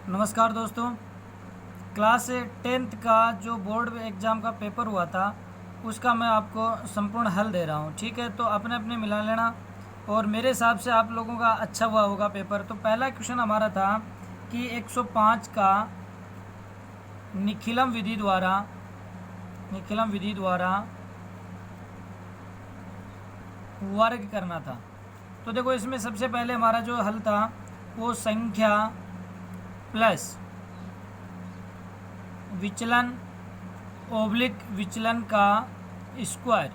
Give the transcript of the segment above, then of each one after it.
नमस्कार दोस्तों। Class 10th का जो बोर्ड एग्ज़ाम का पेपर हुआ था उसका मैं आपको संपूर्ण हल दे रहा हूँ। ठीक है, तो अपने अपने मिला लेना और मेरे हिसाब से आप लोगों का अच्छा हुआ होगा पेपर। तो पहला क्वेश्चन हमारा था कि 105 का निखिलम विधि द्वारा वर्ग करना था। तो देखो, इसमें सबसे पहले हमारा जो हल था वो संख्या प्लस विचलन ओब्लिक विचलन का स्क्वायर।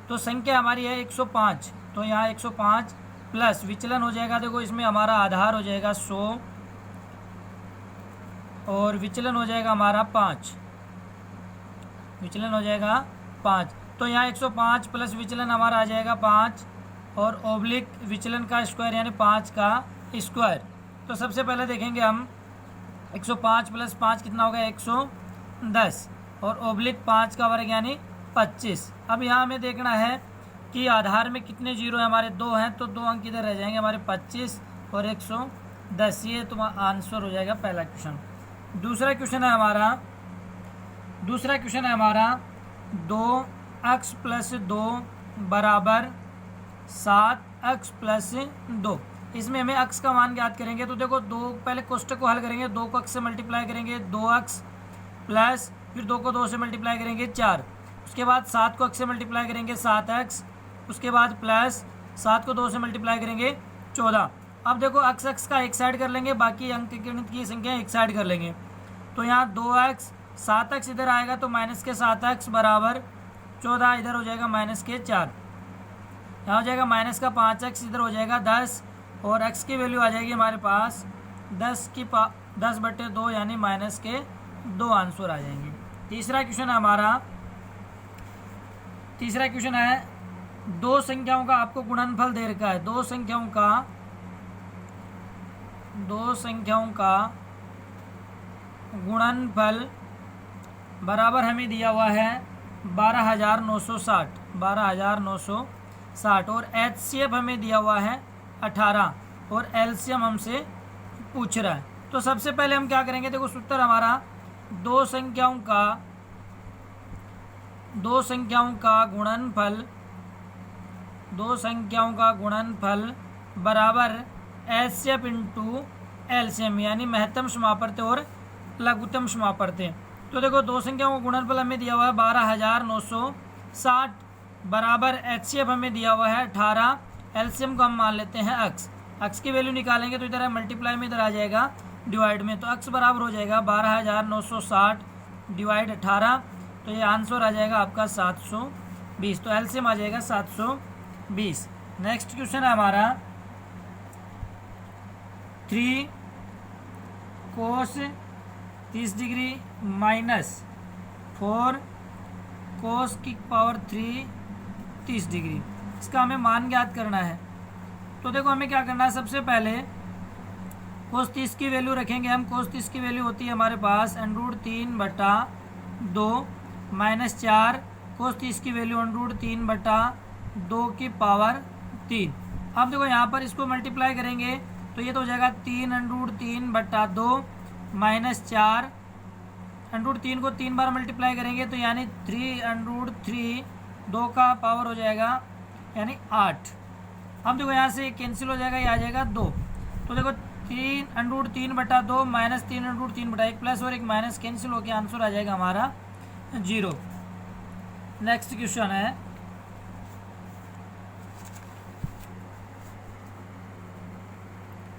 तो संख्या हमारी है 105, तो यहाँ 105 प्लस विचलन हो जाएगा। देखो, इसमें हमारा आधार हो जाएगा 100 और विचलन हो जाएगा हमारा 5। विचलन हो जाएगा 5, तो यहाँ 105 प्लस विचलन हमारा आ जाएगा 5 और ओब्लिक विचलन का स्क्वायर यानी 5 का स्क्वायर। तो सबसे पहले देखेंगे हम 105 प्लस 5 कितना होगा 110 और ओब्लिक 5 का वर्ग यानी 25। अब यहाँ हमें देखना है कि आधार में कितने जीरो हैं। हमारे 2 हैं, तो 2 अंक इधर रह जाएंगे हमारे 25 और 110। ये तुम्हारा आंसर हो जाएगा पहला क्वेश्चन। दूसरा क्वेश्चन है हमारा 2x प्लस 2 बराबर 7x प्लस 2। इसमें हमें x का मान ज्ञात करेंगे। तो देखो, 2 पहले कोष्टक को हल करेंगे, 2 को x से मल्टीप्लाई करेंगे 2x प्लस फिर 2 को 2 से मल्टीप्लाई करेंगे 4। उसके बाद 7 को x से मल्टीप्लाई करेंगे 7x, उसके बाद प्लस 7 को 2 से मल्टीप्लाई करेंगे 14। अब देखो, x का एक साइड कर लेंगे, बाकी अंक गणित की संख्या एक साइड कर लेंगे। तो यहाँ 2x 7x इधर आएगा तो माइनस के 7x बराबर 14, इधर हो जाएगा माइनस के 4। यहाँ हो जाएगा माइनस का 5x, इधर हो जाएगा 10 और x की वैल्यू आ जाएगी हमारे पास 10/2 यानी माइनस के 2 आंसर आ जाएंगे। तीसरा क्वेश्चन है दो संख्याओं का आपको गुणनफल दे रखा है। दो संख्याओं का गुणनफल बराबर हमें दिया हुआ है 12,960 और HCF हमें दिया हुआ है 18 और LCM हमसे पूछ रहा है। तो सबसे पहले हम क्या करेंगे, देखो सूत्र हमारा दो संख्याओं का गुणनफल बराबर HCF इंटू LCM यानी महत्तम समापवर्ती और लघुत्तम समापवर्ती। तो देखो, दो संख्याओं का गुणनफल हमें दिया हुआ है 12,960 बराबर HCF हमें दिया हुआ है 18, LCM को हम मान लेते हैं x की वैल्यू निकालेंगे तो इधर मल्टीप्लाई में, इधर आ जाएगा डिवाइड में। तो x बराबर हो जाएगा 12,960 डिवाइड 18, तो ये आंसर आ जाएगा आपका 720। तो LCM आ जाएगा 720। नेक्स्ट क्वेश्चन है हमारा 3 cos 30 डिग्री माइनस 4 cos की पावर 3 30 डिग्री। इसका हमें मान ज्ञात करना है। तो देखो, हमें क्या करना है, सबसे पहले cos 30 की वैल्यू रखेंगे हम। cos 30 की वैल्यू होती है हमारे पास √3/2 माइनस 4 cos 30 की वैल्यू √3/2 की पावर 3। अब देखो, यहाँ पर इसको मल्टीप्लाई करेंगे तो ये तो हो जाएगा 3√3/2 माइनस 4 √3 को 3 बार मल्टीप्लाई करेंगे तो यानी 3√3 2 का पावर हो जाएगा यानी 8। अब देखो, यहाँ से कैंसिल हो जाएगा, ये आ जाएगा 2। तो देखो, 3√3/2 माइनस 3√3/1 प्लस और एक माइनस कैंसिल होकर आंसर आ जाएगा हमारा 0। नेक्स्ट क्वेश्चन है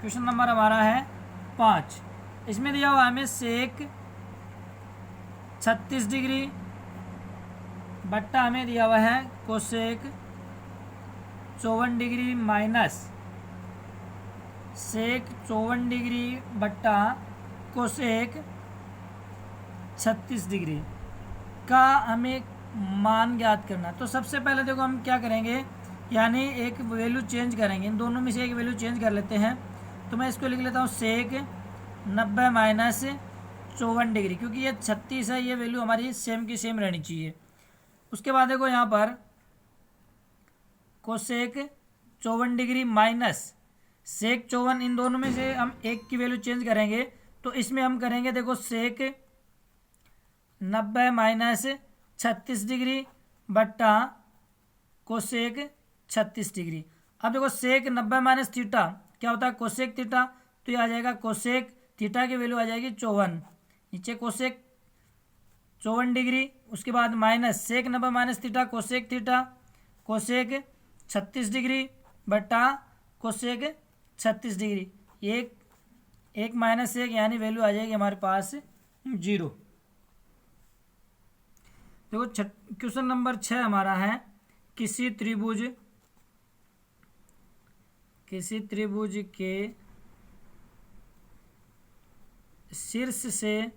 क्वेश्चन नंबर हमारा है 5। इसमें दिया हुआ हमें सेक 36 डिग्री बट्टा हमें दिया हुआ है cosec 54 degree minus sec 54 degree बट्टा कोसेक 36 डिग्री का हमें मान ज्ञात करना। तो सबसे पहले देखो, हम क्या करेंगे, यानी एक वैल्यू चेंज करेंगे, इन दोनों में से एक वैल्यू चेंज कर लेते हैं। तो मैं इसको लिख लेता हूँ सेक 90 माइनस 54 डिग्री, क्योंकि ये 36 है, ये वैल्यू हमारी सेम की सेम रहनी चाहिए। उसके बाद देखो, यहाँ पर कोसेक 54 डिग्री माइनस सेक 54, इन दोनों में से हम एक की वैल्यू चेंज करेंगे तो इसमें हम करेंगे देखो सेक 90 माइनस 36 डिग्री बट्टा कोसेक 36 डिग्री। अब देखो सेक 90 माइनस थीटा क्या होता है कोसेक थीटा, तो ये आ जाएगा कोसेक थीटा की वैल्यू आ जाएगी 54, नीचे कोसेक 54 डिग्री, उसके बाद minus sec 90 minus theta cosec 36 degree बट्टा कोसेक 36 डिग्री, एक माइनस एक यानी वैल्यू आ जाएगी हमारे पास 0। देखो क्वेश्चन नंबर 6 हमारा है किसी त्रिभुज के शीर्ष से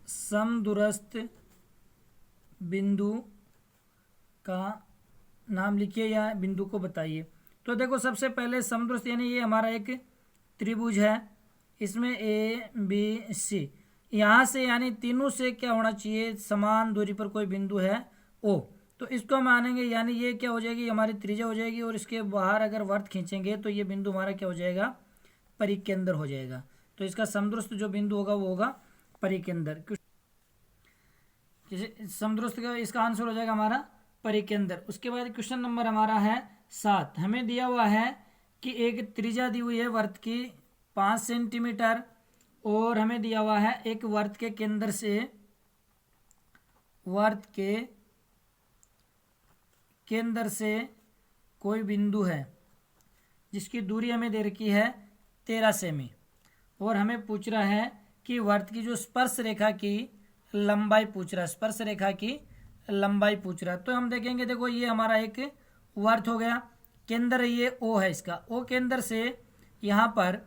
समदूरस्थ बिंदु का नाम लिखिए या बिंदु को बताइए। तो देखो सबसे पहले समदूरस्थ यानी ये हमारा एक त्रिभुज है, इसमें ए बी सी, यहाँ से यानी तीनों से क्या होना चाहिए समान दूरी पर कोई बिंदु है ओ, तो इसको हम मानेंगे यानी ये क्या हो जाएगी हमारी त्रिज्या हो जाएगी, और इसके बाहर अगर वर्त खींचेंगे तो ये बिंदु हमारा क्या हो जाएगा परिकेंद्र हो जाएगा। तो इसका समदूरस्थ जो बिंदु होगा वो होगा परिकेंद्र। समदूरस्थ का इसका आंसर हो जाएगा हमारा परिकेंद्र। उसके बाद क्वेश्चन नंबर हमारा है 7, हमें दिया हुआ है कि एक त्रिज्या दी हुई है वर्त की 5 सेंटीमीटर, और हमें दिया हुआ है एक वर्त के केंद्र से कोई बिंदु है जिसकी दूरी हमें दे रखी है 13 सेमी, और हमें पूछ रहा है कि वर्त की जो स्पर्श रेखा की लंबाई पूछ रहा है, तो हम देखेंगे देखो ये हमारा एक वर्त हो गया, केंद्र ये ओ है, इसका ओ केंद्र से यहाँ पर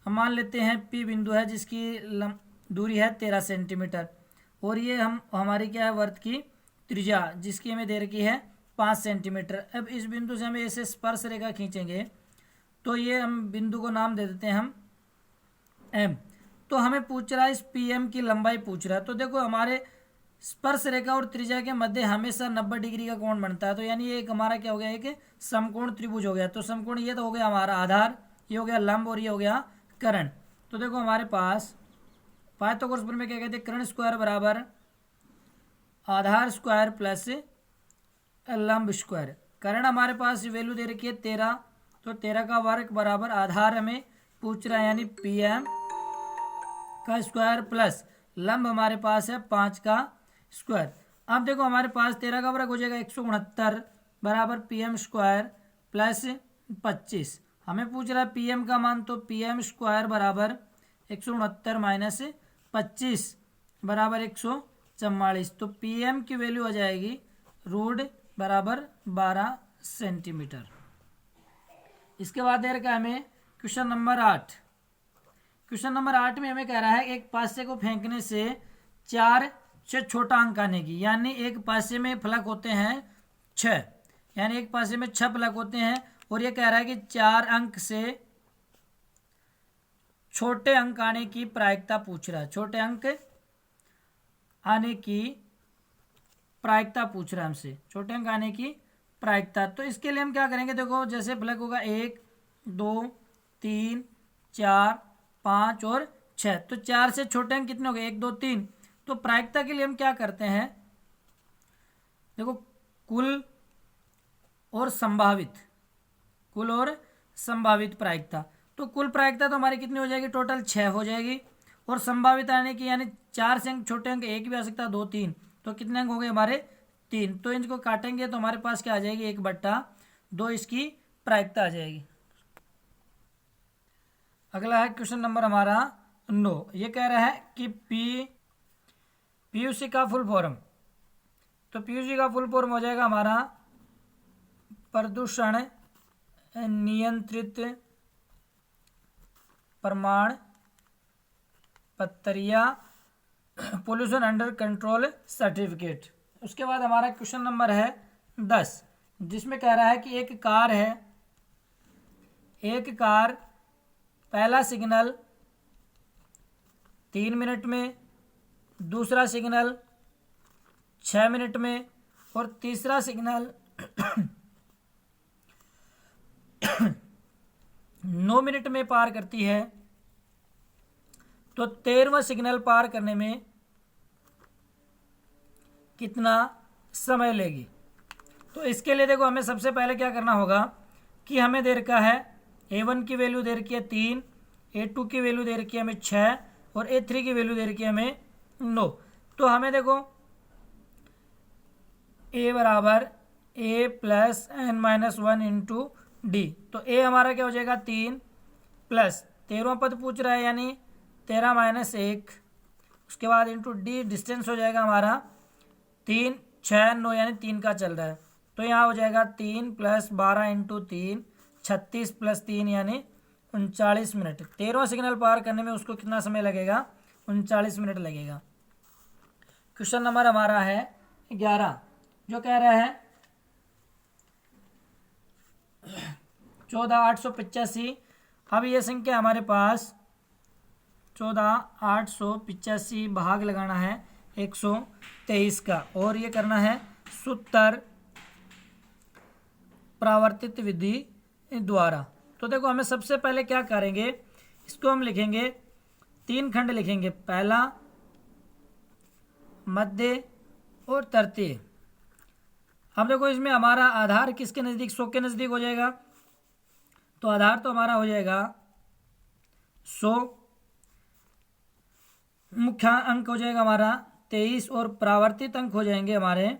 हम मान लेते हैं पी बिंदु है जिसकी दूरी है 13 सेंटीमीटर, और ये हमारी क्या है वर्त की त्रिज्या जिसकी हमें दे रखी है 5 सेंटीमीटर। अब इस बिंदु से हमें ऐसे स्पर्श रेखा खींचेंगे तो ये हम बिंदु को नाम दे देते हैं हम एम। तो हमें पूछ रहा है इस पी एम की लंबाई पूछ रहा है, तो देखो हमारे स्पर्श रेखा और त्रिज्या के मध्य हमेशा 90 डिग्री का कोण बनता है, तो यानी ये एक हमारा क्या हो गया एक समकोण त्रिभुज हो गया। तो समकोण ये तो हो गया हमारा आधार, ये हो गया लंब और ये हो गया कर्ण। तो देखो हमारे पास पाइथागोरस में क्या कहते हैं कर्ण स्क्वायर बराबर आधार स्क्वायर प्लस लंब स्क्वायर। कर्ण हमारे पास वैल्यू दे रखी है 13, तो 13 का वर्ग बराबर आधार हमें पूछ रहा है यानी पी एम का स्क्वायर प्लस लंब हमारे पास है 5 का स्क्वायर। अब देखो हमारे पास 13 का वर्ग हो जाएगा 169 बराबर पी एम स्क्वायर प्लस 25, हमें पूछ रहा है पी एम का मान, तो पी एम स्क्वायर बराबर 169 माइनस 25 बराबर 144, तो पी एम की वैल्यू आ जाएगी रूट बराबर 12 सेंटीमीटर। इसके बाद दे रखा है हमें क्वेश्चन नंबर 8। क्वेश्चन नंबर 8 में हमें कह रहा है एक पासे को फेंकने से 4 से छोटा अंक आने की, यानी एक पासे में फलक होते हैं 6, यानी एक पासे में 6 फलक होते हैं, और ये कह रहा है कि 4 अंक से छोटे अंक आने की प्रायिकता पूछ रहा है, छोटे अंक आने की प्रायिकता पूछ रहा है हमसे, छोटे अंक आने की प्रायिकता। तो इसके लिए हम क्या करेंगे देखो जैसे फलक होगा 1 2 3 4 5 और 6, तो 4 से छोटे अंक कितने हो गए 1 2 3। तो प्रायिकता के लिए हम क्या करते हैं देखो कुल और संभावित प्रायिकता। तो कुल प्रायिकता तो हमारी कितनी हो जाएगी टोटल 6 हो जाएगी, और संभावित आने की यानी 4 से अंक छोटे अंक एक भी आ सकता है 2 3, तो कितने अंक हो गए हमारे 3। तो इनको काटेंगे तो हमारे पास क्या आ जाएगी 1/2 इसकी प्रायिकता आ जाएगी। अगला है क्वेश्चन नंबर हमारा 9, ये कह रहा है कि पीयूसी का फुल फॉर्म, तो पीयूसी का फुल फॉर्म हो जाएगा हमारा प्रदूषण नियंत्रित प्रमाण पत्र या पोल्यूशन अंडर कंट्रोल सर्टिफिकेट। उसके बाद हमारा क्वेश्चन नंबर है 10, जिसमें कह रहा है कि एक कार पहला सिग्नल 3 मिनट में, दूसरा सिग्नल 6 मिनट में, और तीसरा सिग्नल 9 मिनट में पार करती है तो 13वां सिग्नल पार करने में कितना समय लेगी। तो इसके लिए देखो हमें सबसे पहले क्या करना होगा कि हमें दे रखा है A1 की वैल्यू दे रखी है 3, A2 की वैल्यू दे रखी है हमें 6 और A3 की वैल्यू दे रखी है हमें 9। तो हमें देखो A बराबर A plus n-1 into D. तो A हमारा क्या हो जाएगा 3 प्लस 13वां पद पूछ रहा है यानी 13 माइनस 1, उसके बाद इंटू डी डिस्टेंस हो जाएगा हमारा 3 6 9 यानी 3 का चल रहा है। तो यहाँ हो जाएगा 3 प्लस 12 इंटू 3 36 प्लस 3 यानी 39 मिनट। 13वां सिग्नल पार करने में उसको कितना समय लगेगा? 39 मिनट लगेगा। क्वेश्चन नंबर हमारा है 11 जो कह रहा है 14,885। अब ये संख्या हमारे पास 14,885 भाग लगाना है 123 का और ये करना है सूत्र प्रावर्तित विधि द्वारा। तो देखो हमें सबसे पहले क्या करेंगे, इसको हम लिखेंगे 3 खंड लिखेंगे, पहला, मध्य और तृतीय। अब देखो इसमें हमारा आधार किसके नज़दीक? 100 के नज़दीक हो जाएगा। तो आधार तो हमारा हो जाएगा 100, मुख्य अंक हो जाएगा हमारा 23 और प्रावर्तित अंक हो जाएंगे हमारे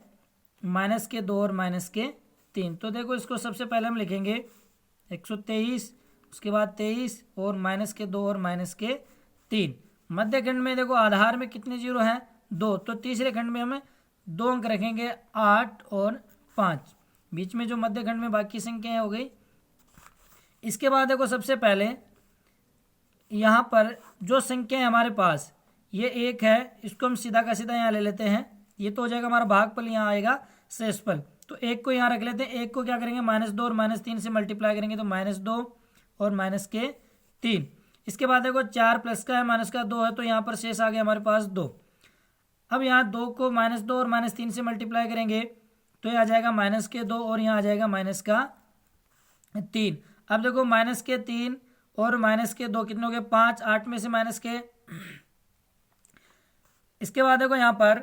-2 और -3। तो देखो इसको सबसे पहले हम लिखेंगे 123, उसके बाद 23 और -2 और -3। मध्य खंड में देखो आधार में कितने जीरो हैं? 2। तो तीसरे खंड में हमें 2 अंक रखेंगे 8 और 5। बीच में जो मध्य खंड में बाकी संख्याएं हो गई। इसके बाद देखो सबसे पहले यहाँ पर जो संख्याएं हमारे पास ये 1 है, इसको हम सीधा का सीधा यहाँ ले लेते हैं। ये तो हो जाएगा हमारा भागफल, यहाँ आएगा शेषफल। तो 1 को यहाँ रख लेते हैं। 1 को क्या करेंगे? -2 और -3 से मल्टीप्लाई करेंगे तो -2 और -3। इसके बाद देखो 4 प्लस का है माइनस का 2 है तो यहाँ पर शेष आ गया हमारे पास 2। अब यहाँ 2 को -2 और -3 से मल्टीप्लाई करेंगे तो ये आ जाएगा -2 और यहाँ आ जाएगा -3। अब देखो -3 और -2 कितने हो गए? 5। 8 में से माइनस के। इसके बाद देखो यहाँ पर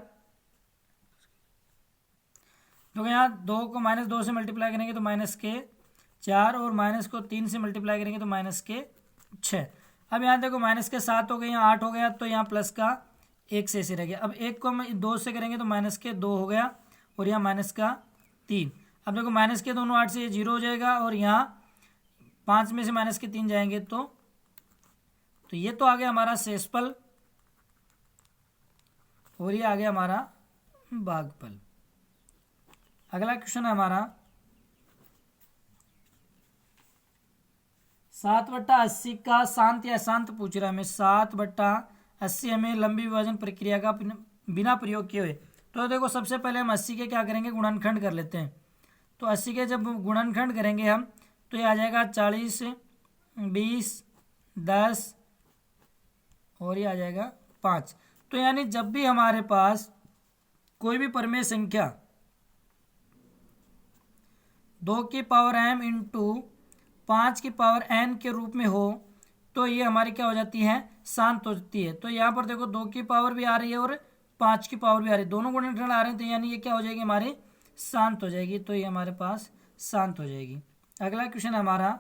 तो यहाँ 2 को -2 से मल्टीप्लाई करेंगे तो -4 और माइनस को 3 से मल्टीप्लाई करेंगे तो -6। अब यहाँ देखो -7 हो गए, यहाँ 8 हो गया तो यहाँ प्लस का 1 से ऐसे रह गया। अब 1 को हम 2 से करेंगे तो -2 हो गया और यहाँ -3। अब देखो माइनस के दोनों 8 से ये 0 हो जाएगा और यहाँ 5 में से -3 जाएंगे तो ये तो आ गया हमारा शेषफल और ये आ गया हमारा भागफल। अगला क्वेश्चन है हमारा 7/80 का शांत या अशांत पूछ रहा है हमें। 7/80 हमें लंबी विभाजन प्रक्रिया का बिना प्रयोग किए हुए। तो देखो सबसे पहले हम 80 के क्या करेंगे? गुणनखंड कर लेते हैं। तो 80 के जब गुणनखंड करेंगे हम तो ये आ जाएगा 40, 20, 10 और ये आ जाएगा 5। तो यानी जब भी हमारे पास कोई भी परिमेय संख्या 2 की पावर m इंटू 5 की पावर n के रूप में हो तो ये हमारी क्या हो जाती है? शांत हो जाती है। तो यहाँ पर देखो 2 की पावर भी आ रही है और 5 की पावर भी आ रही है, दोनों गुणनखंड आ रहे हैं तो यानी ये क्या हो जाएगी? हमारी शांत हो जाएगी। तो ये हमारे पास शांत हो जाएगी। अगला क्वेश्चन हमारा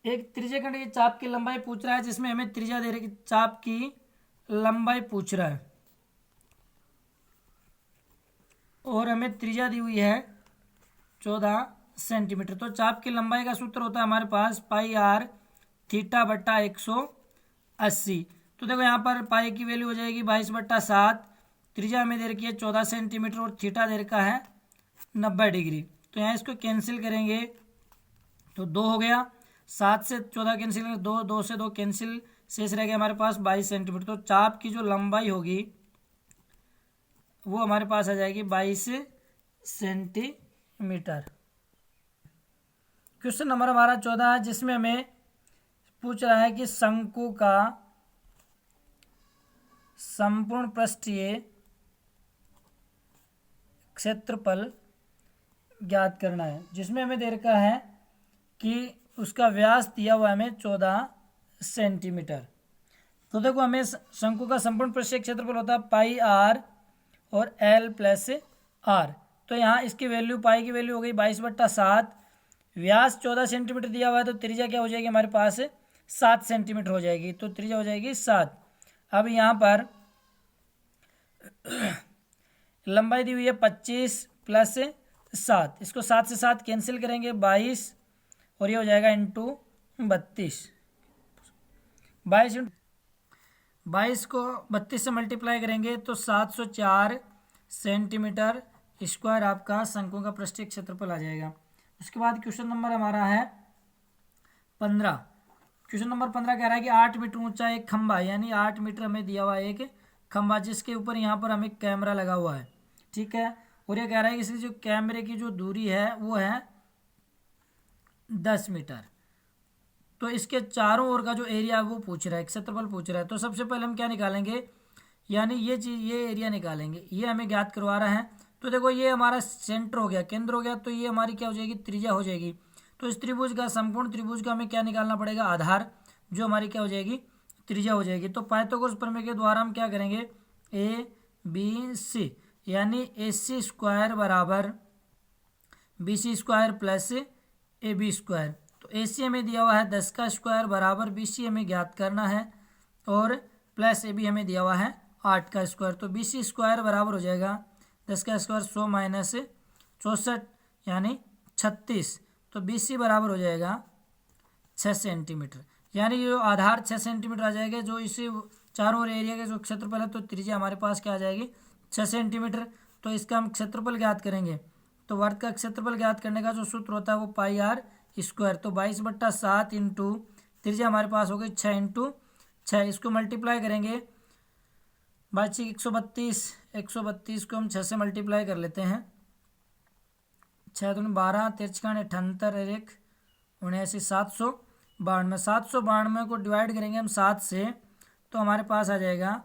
एक त्रिज्य खंड की चाप की लंबाई पूछ रहा है, जिसमें हमें त्रिज्या दे रही है, चाप की लंबाई पूछ रहा है और हमें त्रिज्या दी हुई है 14 सेंटीमीटर। तो चाप की लंबाई का सूत्र होता है हमारे पास πr θ/180। तो देखो यहाँ पर पाई की वैल्यू हो जाएगी 22/7, त्रिज्या हमें दे रखी है 14 सेंटीमीटर और थीटा दे रखा है 90 डिग्री। तो यहाँ इसको कैंसिल करेंगे तो 2 हो गया, 7 से 14 कैंसिल करेंगे 2, 2 से 2 कैंसिल, शेष रह गया हमारे पास 22 सेंटीमीटर। तो चाप की जो लंबाई होगी वो हमारे पास आ जाएगी 22 सेंटीमीटर। क्वेश्चन नंबर हमारा 14 है, जिसमें हमें पूछ रहा है कि शंकु का संपूर्ण पृष्ठीय क्षेत्रफल ज्ञात करना है, जिसमें हमें दे रखा है कि उसका व्यास दिया हुआ है हमें 14 सेंटीमीटर। तो देखो हमें शंकु का संपूर्ण पृष्ठीय क्षेत्रफल होता है पाई आर और एल प्लस आर। तो यहाँ इसकी वैल्यू, पाई की वैल्यू हो गई 22/7, व्यास 14 सेंटीमीटर दिया हुआ है, तो त्रिज्या क्या हो जाएगी हमारे पास 7 सेंटीमीटर हो जाएगी, तो त्रिज्या हो जाएगी 7। अब यहाँ पर लंबाई दी हुई है 25 प्लस 7, इसको 7 से 7 कैंसिल करेंगे 22, और ये हो जाएगा इंटू 32। 22 को 32 से मल्टीप्लाई करेंगे तो 704 सेंटीमीटर स्क्वायर आपका शंकु का पृष्ठीय क्षेत्रफल आ जाएगा। उसके बाद क्वेश्चन नंबर हमारा है 15। क्वेश्चन नंबर 15 कह रहा है कि 8 मीटर ऊंचा एक खंभा, यानी 8 मीटर हमें दिया हुआ है एक खंभा, जिसके ऊपर यहाँ पर हमें कैमरा लगा हुआ है, ठीक है। और ये कह रहा है कि इसकी जो कैमरे की जो दूरी है वो है 10 मीटर। तो इसके चारों ओर का जो एरिया है वो पूछ रहा है, क्षेत्रफल पूछ रहा है। तो सबसे पहले हम क्या निकालेंगे, यानी ये चीज़, ये एरिया निकालेंगे, ये हमें ज्ञात करवा रहा है। तो देखो ये हमारा सेंटर हो गया, केंद्र हो गया, तो ये हमारी क्या हो जाएगी, त्रिज्या हो जाएगी। तो इस त्रिभुज का, संपूर्ण त्रिभुज का हमें क्या निकालना पड़ेगा, आधार, जो हमारी क्या हो जाएगी, त्रिज्या हो जाएगी। तो पाइथागोरस प्रमेय के द्वारा हम क्या करेंगे, ए बी सी, यानी AC स्क्वायर बराबर BC square plus AB square. तो AC हमें दिया हुआ है 10 का स्क्वायर बराबर BC हमें ज्ञात करना है, और प्लस AB हमें दिया हुआ है 8 का स्क्वायर। तो BC स्क्वायर बराबर हो जाएगा 10 का स्क्वायर 100 माइनस 64 यानी 36। तो BC बराबर हो जाएगा 6 सेंटीमीटर, यानी ये आधार 6 सेंटीमीटर आ जाएगा, जो इसी चारों ओर एरिया के जो क्षेत्रफल है, तो त्रिज्या हमारे पास क्या आ जाएगी, 6 सेंटीमीटर। तो इसका हम क्षेत्रफल ज्ञात करेंगे, तो वर्ग का क्षेत्रफल ज्ञात करने का जो सूत्र होता है वो पाई आर स्क्वायर। तो 22/7 इंटू त्रिज्या हमारे पास हो गई 6 इंटू 6, इसको मल्टीप्लाई करेंगे 132 को हम 6 से मल्टीप्लाई कर लेते हैं, 6 दूनी 12, 13 78, 1 79, 792। 792 को डिवाइड करेंगे हम 7 से, तो हमारे पास आ जाएगा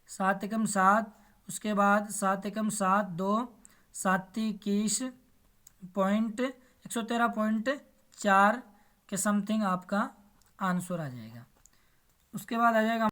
7 एकम 7, उसके बाद 7 एकम 7, 2 7 21 पॉइंट 113.4 के समथिंग आपका आंसर आ जाएगा। उसके बाद आ जाएगा